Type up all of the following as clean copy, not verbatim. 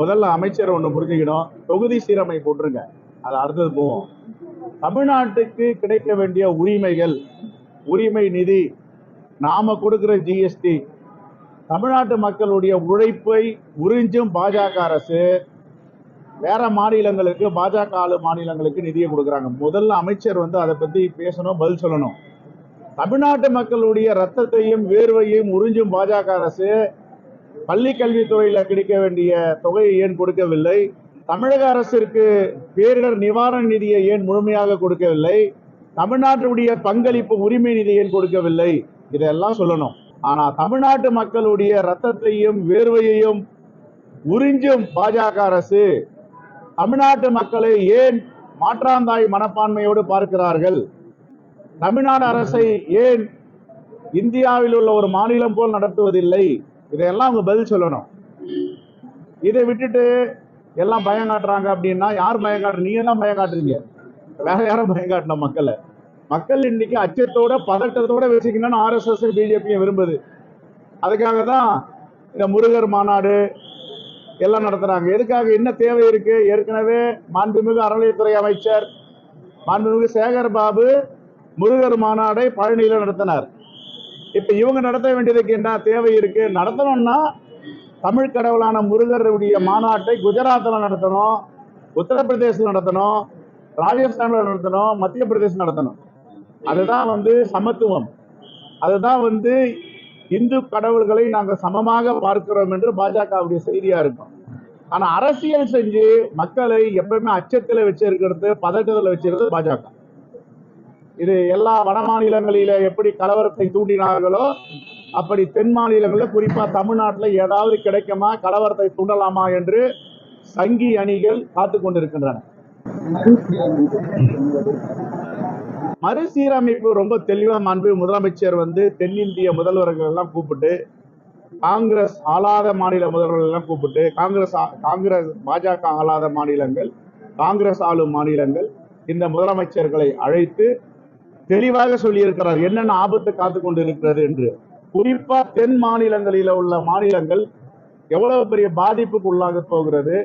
முதல்ல அமைச்சர் ஒன்று புரிஞ்சுக்கணும், தொகுதி சீரமை போட்டுருங்க, அது அடுத்தது போவோம். தமிழ்நாட்டுக்கு கிடைக்க வேண்டிய உரிமைகள், உரிமை நிதி, நாம கொடுக்கிற ஜிஎஸ்டி, தமிழ்நாட்டு மக்களுடைய உழைப்பை உறிஞ்சும் பாஜக அரசு வேற மாநிலங்களுக்கு, பாஜக ஆளு மாநிலங்களுக்கு நிதியை கொடுக்குறாங்க. முதல்ல அமைச்சர் அதை பத்தி பேசணும், பதில் சொல்லணும். தமிழ்நாட்டு மக்களுடைய ரத்தத்தையும் வேர்வையும் உறிஞ்சும் பாஜக அரசு பள்ளி கல்வித்துறையில கிடைக்க வேண்டிய தொகையை ஏன் கொடுக்கவில்லை? தமிழக அரசிற்கு பேரிடர் நிவாரண நிதியை ஏன் முழுமையாக கொடுக்கவில்லை? தமிழ்நாட்டுடைய பங்களிப்பு உரிமை நிதியை ஏன் கொடுக்கவில்லை? இதெல்லாம் சொல்லணும். ஆனா தமிழ்நாட்டு மக்களுடைய ரத்தத்தையும் வேர்வையையும் உறிஞ்சும் பாஜக அரசு தமிழ்நாட்டு மக்களை ஏன் மாற்றாந்தாய் மனப்பான்மையோடு பார்க்கிறார்கள்? தமிழ்நாடு அரசை ஏன் இந்தியாவில் உள்ள ஒரு மாநிலம் போல் நடத்துவதில்லை? இதையெல்லாம் அவங்க பதில் சொல்லணும். இதை விட்டுட்டு எல்லாம் பயம் காட்டுறாங்க அப்படின்னா, யார் பயம் காட்டுற? நீங்க தான் பயம் காட்டுறீங்க, வேற யாரும் பயம் காட்டணும் மக்களை. மக்கள் இன்னைக்கு அச்சத்தோட பதட்டத்தோட வச்சுக்கணும்னு ஆர்எஸ்எஸ் பிஜேபியும் விரும்புது. அதுக்காக தான் இந்த முருகர் மாநாடு எல்லாம் நடத்துறாங்க. எதுக்காக? என்ன தேவை இருக்கு? ஏற்கனவே மாண்புமிகு அறநிலையத்துறை அமைச்சர் மாண்புமிகு சேகர் பாபு முருகர் மாநாடை பழனியில நடத்தினார். இப்ப இவங்க நடத்த வேண்டியதுக்கு என்ன தேவை இருக்கு? நடத்தணும்னா தமிழ் கடவுளான முருகருடைய மாநாட்டை குஜராத்தில் நடத்தணும், உத்தரப்பிரதேசத்தில் நடத்தணும், ராஜஸ்தான்ல நடத்தணும், மத்திய பிரதேசம் நடத்தணும். அதுதான் சமத்துவம். அதுதான் இந்து கடவுள்களை நாங்கள் சமமாக பார்க்கிறோம் என்று பாஜகவுடைய செய்தியா இருக்கும். ஆனா அரசியல் செஞ்சு மக்களை எப்பவுமே அச்சத்தில் வச்சிருக்கிறது, பதட்டத்தில் வச்சிருக்கிறது பாஜக. இது எல்லா வட மாநிலங்களில எப்படி கலவரத்தை தூண்டினார்களோ அப்படி தென் மாநிலங்களில், குறிப்பா தமிழ்நாட்டில் ஏதாவது கிடைக்குமா, கலவரத்தை தூண்டலாமா என்று சங்கி அணிகள் காத்து கொண்டிருக்கின்றன. மறுசீரமைப்பு ரொம்ப தெளிவா மாண்பு முதலமைச்சர் தென்னிந்திய முதல்வர்கள் எல்லாம் கூப்பிட்டு, காங்கிரஸ் ஆளாத மாநில முதல்வர்கள் எல்லாம் கூப்பிட்டு, காங்கிரஸ் பாஜக ஆளாத மாநிலங்கள், காங்கிரஸ் ஆளும் மாநிலங்கள் இந்த முதலமைச்சர்களை அழைத்து தெளிவாக சொல்லியிருக்கிறார் என்னென்ன ஆபத்து காத்து கொண்டிருக்கிறது என்று. குறிப்பா தென் மாநிலங்களில் உள்ள மாநிலங்கள் எவ்வளவு பெரிய பாதிப்புக்கு உள்ளாக போகிறது.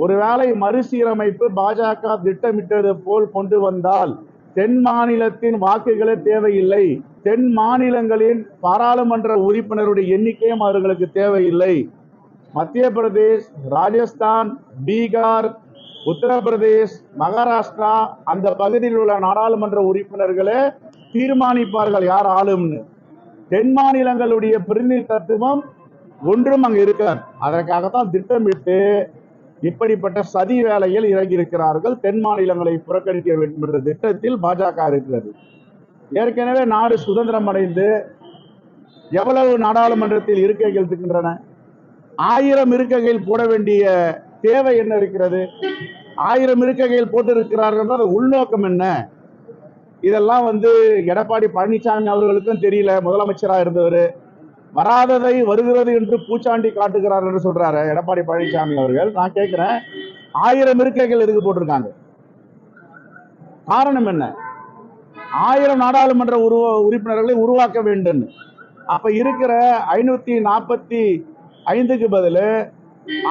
ஒருவேளை மறுசீரமைப்பு பாஜக திட்டமிட்டது போல் கொண்டு வந்தால் தென் மாநிலத்தின் வாக்குகளே தேவையில்லை, தென் மாநிலங்களின் பாராளுமன்ற உறுப்பினருடைய எண்ணிக்கையும் அவர்களுக்கு தேவையில்லை. மத்திய பிரதேஷ், ராஜஸ்தான், பீகார், உத்தரப்பிரதேஷ், மகாராஷ்டிரா அந்த பகுதியில் உள்ள நாடாளுமன்ற உறுப்பினர்களே தீர்மானிப்பார்கள் யார் ஆளும்னு. தென் மாநிலங்களுடைய பிரதிநிதித்துவம் ஒன்றும் அங்கு இருக்கார். அதற்காகத்தான் திட்டமிட்டு இப்படிப்பட்ட சதி வேலையில் இறங்கி இருக்கிறார்கள். தென் மாநிலங்களை புறக்கணிக்க வேண்டும் என்ற திட்டத்தில் பாஜக இருக்கிறது. ஏற்கனவே நாடு சுதந்திரம் அடைந்து எவ்வளவு நாடாளுமன்றத்தில் இருக்கைகள் இருக்கின்றன? 1000 இருக்கைகள் போட வேண்டிய தேவை என்ன இருக்கிறது? 1000 இருக்கைகள் போட்டு இருக்கிறார்கள். உள்நோக்கம் என்ன? இதெல்லாம் எடப்பாடி பழனிசாமி அவர்களுக்கும் தெரியல. முதலமைச்சராக இருந்தவர் வராததை வருகிறது என்று பூச்சாண்டி காட்டுகிறார் என்று சொல்றாரு எடப்பாடி பழனிசாமி அவர்கள். நான் கேட்கிறேன், 1000 இருக்கைகள் எதுக்கு போட்டிருக்காங்க? காரணம் என்ன? 1000 நாடாளுமன்ற உறுப்பினர்களை உருவாக்க வேண்டும். அப்ப இருக்கிற 545க்கு பதில்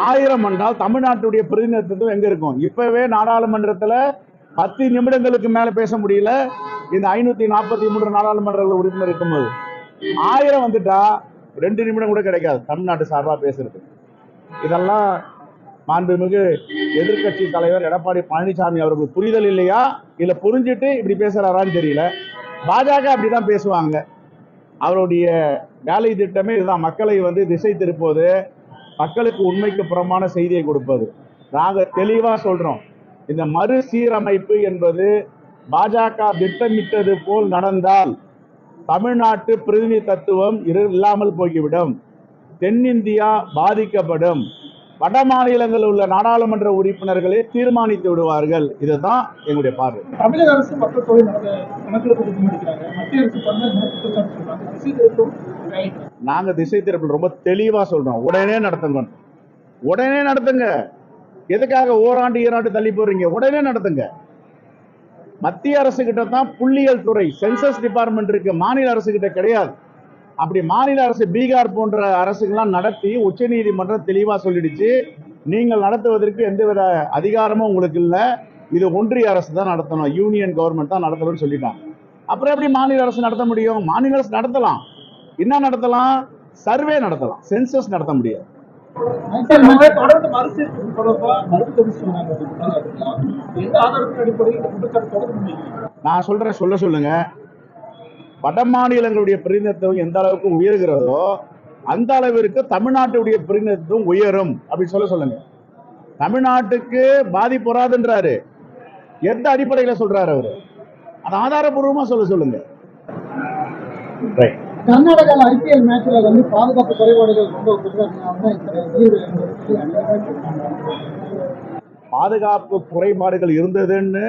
1000 என்றால் தமிழ்நாட்டுடைய பிரதிநிதித்துவம் எங்க இருக்கும்? இப்பவே நாடாளுமன்றத்துல 10 நிமிடங்களுக்கு மேல பேச முடியல. இந்த 543 நாடாளுமன்ற உறுப்பினர் இருக்கும்போது 1000 வந்துட்டா 2 நிமிடம் கூட கிடைக்காது தமிழ்நாட்டு சார்பா பேசுறது. இதெல்லாம் மாண்புமிகு எதிர்கட்சி தலைவர் எடப்பாடி பழனிசாமி அவர்களுக்கு புரிதல் இல்லையா, இல்ல புரிஞ்சுட்டு இப்படி பேசுறாரான்னு தெரியல. பாஜக அப்படிதான் பேசுவாங்க. அவருடைய வேலை திட்டமே இதுதான், மக்களை திசை திருப்பது, மக்களுக்கு உண்மைக்கு புறமான செய்தியை கொடுப்பது. நாங்க தெளிவா சொல்றோம், இந்த மறுசீரமைப்பு என்பது பாஜக திட்டமிட்டது போல் நடந்தால் தமிழ்நாட்டு பிரதிநிதித்துவம் இல்லாமல் போய்விடும், தென்னிந்தியா பாதிக்கப்படும், வட மாநிலங்களில் உள்ள நாடாளுமன்ற உறுப்பினர்களை தீர்மானித்து விடுவார்கள். இதுதான் எங்களுடைய பார்வை. தமிழக அரசு மக்கள் தொகை நாங்க திசை திருப்பல் ரொம்ப தெளிவா சொல்றோம், உடனே நடத்துங்க, உடனே நடத்துங்க. எதுக்காக ஓராண்டு ஈராண்டு தள்ளி போறீங்க? உடனே நடத்துங்க. மத்திய அரசு கிட்ட தான் புள்ளியியல் துறை, சென்சஸ் டிபார்ட்மெண்ட் இருக்கு, மாநில அரசு கிட்ட கிடையாது. அப்படி மாநில அரசு பீகார் போன்ற அரசுகள்லாம் நடத்தி உச்ச நீதிமன்றம் தெளிவா சொல்லிடுச்சு, நீங்கள் நடத்துவதற்கு எந்தவித அதிகாரமும் உங்களுக்கு இல்லை. இது ஒன்றிய அரசு தான் நடத்தணும், யூனியன் கவர்மெண்ட் தான் நடத்தணும்னு சொல்லிட்டாங்க. அப்புறம் எப்படி மாநில அரசு நடத்த முடியும்? மாநில அரசு நடத்தலாம், என்ன நடத்தலாம்? சர்வே நடத்தலாம், சென்சஸ் நடத்த முடியாது. தொடர்ந்து மறுசீர்திருத்தம் தொடர்பா மறுப்பு சொன்னாங்க. எந்த ஆதாரத்தின் அடிப்படையில் இந்த குற்றச்சாட்டு தொடர்ந்து நான் சொல்றேன், சொல்லுங்க. வட மாநிலங்களுடைய பிரதிநிதித்துவம் எந்த அளவுக்கு உயர்கிறதோ அந்த அளவிற்கு தமிழ்நாட்டுடைய பிரதிநிதித்துவம் உயரும் அப்படின்னு சொல்லுங்க. தமிழ்நாட்டுக்கு பாதிப்பு வராதுன்றாரு. எந்த அடிப்படையில சொல்றாரு அவரு? அது ஆதாரபூர்வமா சொல்லுங்க. கர்நாடகாவில் ஐபிஎல் மேட்ச்ல வந்து பாதுகாப்பு குறைபாடுகள் ரொம்ப பாதுகாப்பு குறைபாடுகள் இருந்ததுன்னு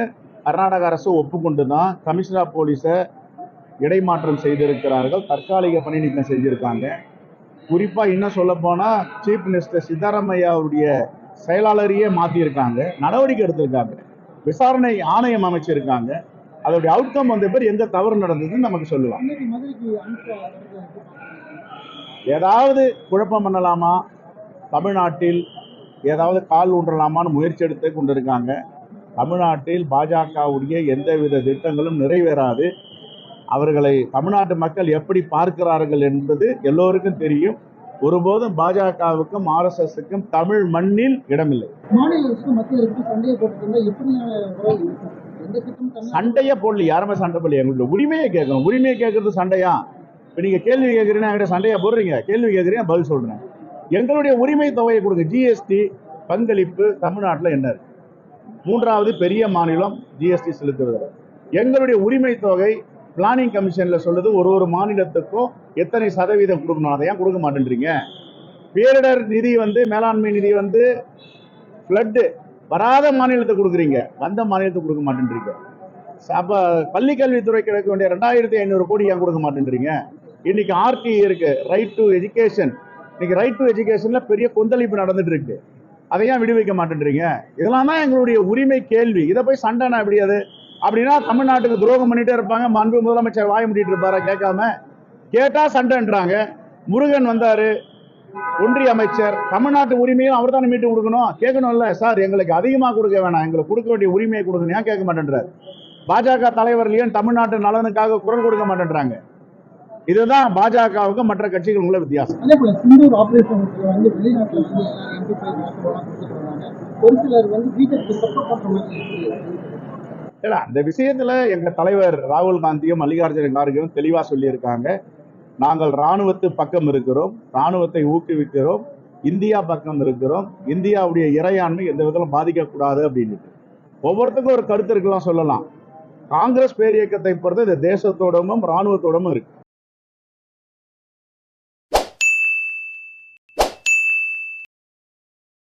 கர்நாடக அரசு ஒப்புக்கொண்டுதான் கமிஷனர் ஆஃப் போலீஸை இடைமாற்றம் செய்திருக்கிறார்கள், தற்காலிக பணி நீக்கம் செஞ்சிருக்காங்க. குறிப்பா இன்னும் சொல்ல போனா சீஃப் மினிஸ்டர் சித்தராமையா அவருடைய செயலாளரையே மாத்திருக்காங்க, நடவடிக்கை எடுத்திருக்காங்க, விசாரணை ஆணையம் அமைச்சிருக்காங்க. அதோடைய அவுட்கம் வந்த பேர் எங்க தவறு நடந்ததுன்னு நமக்கு சொல்லலாம். ஏதாவது குழப்பம் பண்ணலாமா, தமிழ்நாட்டில் ஏதாவது கால் ஊன்றலாமான்னு முயற்சி எடுத்து கொண்டிருக்காங்க. தமிழ்நாட்டில் பாஜகவுடைய எந்தவித திட்டங்களும் நிறைவேறாது. அவர்களை தமிழ்நாட்டு மக்கள் எப்படி பார்க்கிறார்கள் என்பது எல்லோருக்கும் தெரியும். ஒருபோதும் பாஜகவுக்கும் RSSக்கும் தமிழ் மண்ணில் இடமில்லை. சண்டையே போடல, யாருமே சண்டை போடல. எங்களுடைய உரிமையை கேட்கணும். உரிமையை கேட்கறது சண்டையா? இப்ப நீங்க கேள்வி கேட்கறீங்கன்னா என்கிட்ட சண்டையா போடுறீங்க, கேள்வி கேட்கறீங்க, பதில் சொல்றேன். எங்களுடைய உரிமை தொகையை கொடுங்க. ஜிஎஸ்டி பங்களிப்பு தமிழ்நாட்டில் என்ன இருக்கு? மூன்றாவது பெரிய மாநிலம் ஜிஎஸ்டி செலுத்துவது. எங்களுடைய உரிமை தொகை பிளானிங் கமிஷன்ல சொல்லுது, ஒரு மாநிலத்துக்கும் எத்தனை சதவீதம் கொடுக்கணும், அதை ஏன் கொடுக்க மாட்டேன்றீங்க? பேரிடர் நிதி மேலாண்மை நிதி ஃப்ளட் வராத மாநிலத்தை கொடுக்குறீங்க, வந்த மாநிலத்தை கொடுக்க மாட்டேன்றீங்க. அப்ப பள்ளி கல்வித்துறை கிடைக்க வேண்டிய 2500 கோடி ஏன் கொடுக்க மாட்டேன்றீங்க? இன்னைக்கு RT இருக்கு, ரைட் டு எஜுகேஷன். இன்னைக்கு ரைட் டு எஜுகேஷன்ல பெரிய கொந்தளிப்பு நடந்துட்டு இருக்கு, அதை ஏன் விடுவிக்க மாட்டேன்றீங்க? இதெல்லாம் தான் எங்களுடைய உரிமை கேள்வி. இதை போய் சண்டைனா எப்படி? அது அப்படின்னா தமிழ்நாட்டுக்கு துரோகம் பண்ணிட்டே இருப்பாங்க. மாண்பு முதலமைச்சர் வாய முடிட்டு இருப்பாரா கேட்காம? கேட்டா சண்டைன்றாங்க. முருகன் வந்தாரு, ஒன்றிய அமைச்சர், தமிழ்நாட்டு உரிமையும் அவர் தானே மீட்டு கொடுக்கணும், கேட்கணும்ல. சார் எங்களுக்கு அதிகமாக கொடுக்க வேணாம், எங்களுக்கு கொடுக்க வேண்டிய உரிமையை கொடுக்கணும், ஏன் கேட்க மாட்டேன்றாரு? பாஜக தலைவர்களையும் தமிழ்நாட்டு நலனுக்காக குரல் கொடுக்க மாட்டேன்றாங்க. இதுதான் பாஜகவுக்கு மற்ற கட்சிகள் உள்ள வித்தியாசம். சிந்தூர் ஆபரேஷன் வெளிநாட்டில் ஒரு சிலர் பிஜேபி இல்ல, அந்த விஷயத்துல எங்க தலைவர் ராகுல் காந்தியும் மல்லிகார்ஜுன கார்கேவும் தெளிவா சொல்லி இருக்காங்க. நாங்கள் ராணுவத்து பக்கம் இருக்கிறோம், ராணுவத்தை ஊக்குவிக்கிறோம், இந்தியா பக்கம் இருக்கிறோம், இந்தியாவுடைய இறையாண்மை எந்த விதத்திலும் பாதிக்கக்கூடாது அப்படின்னு. ஒவ்வொருத்தருக்கும் ஒரு கருத்து இருக்கலாம் சொல்லலாம். காங்கிரஸ் பேரியக்கத்தை பொறுத்து இந்த தேசத்தோடமும் ராணுவத்தோடமும் இருக்கு.